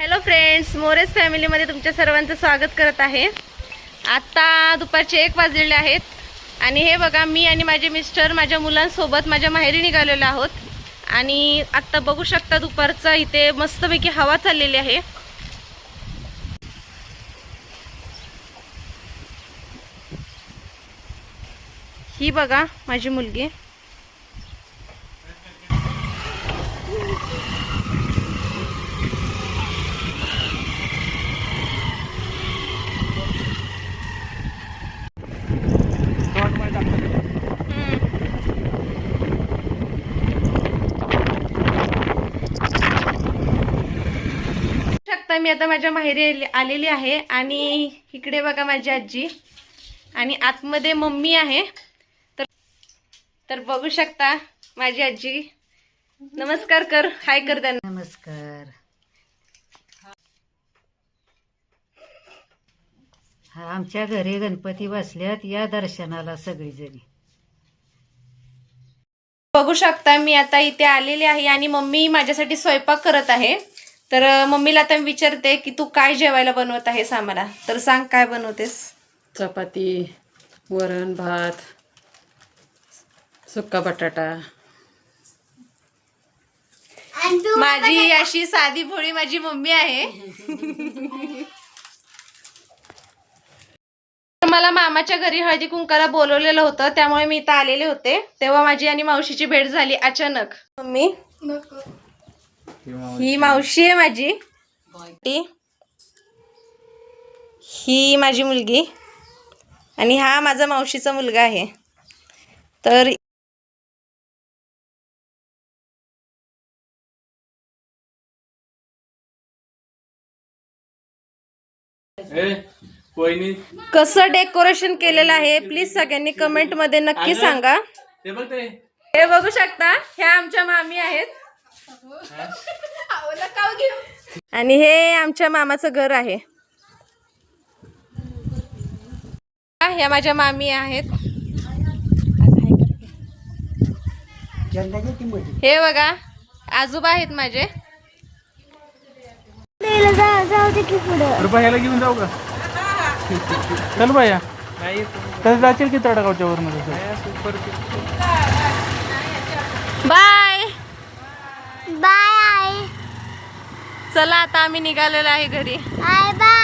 Hello friends, मोरेस फॅमिलीमध्ये तुमच्या सर्वांचं स्वागत करत आहे। आता दुपारचे 1 वाजलेले आहेत आणि हे बघा, मी आणि माझे मिस्टर माझ्या मुलांसोबत माझ्या माहेरी निघालेलो आहोत। आणि आता बघू शकता दुपारचा इथे मस्तपैकी हवा चाललेली आहे। ही बघा माझी मुलगी। मी आता माझ्या माहेरी आलेली आहे आणि इकडे बघा माझी आजी आणि आतमध्ये मम्मी आहे। तर बघू शकता माझी आजी। नमस्कार कर, हाय कर त्यांना। नमस्कार। हा आमच्या घरी गणपती बसल्यात, या दर्शनाला सगळीजणी। बघू शकता मी आता इथे आलेली आहे आणि मम्मी माझ्यासाठी स्वयंपाक करत आहे। तर मम्मीला आता मी विचारते की तू काय जेवायला बनवत आहेस आम्हाला, तर सांग काय बनवतेस। चपाती, वरण भात, सुक्का बटाटा। माझी अशी साधी भोळी माझी मम्मी आहे। मला मामाच्या घरी हळदी कुंकाला बोलवलेलं होतं, त्यामुळे मी इथं आलेले होते। तेव्हा माझी आणि मावशीची भेट झाली अचानक। मम्मी ही मावशी आहे माझी, ही माझी मुलगी आणि हा माझा मावशीचा मुलगा आहे। तर कसं डेकोरेशन केलेलं आहे प्लीज सगळ्यांनी कमेंट मध्ये नक्की सांगा। हे बघू शकता, ह्या आमच्या मामी आहेत आणि हे आमच्या मामाचं घर आहे। ह्या माझ्या मामी आहेत। हे बघा आजोबा आहेत माझे। रुपयाला घेऊन जाऊ का? चल बाया, तर जाशील की तडगावच्या वर मध्ये। Bye bye. चला आता आम्ही निघालेलो आहे घरी। Bye bye.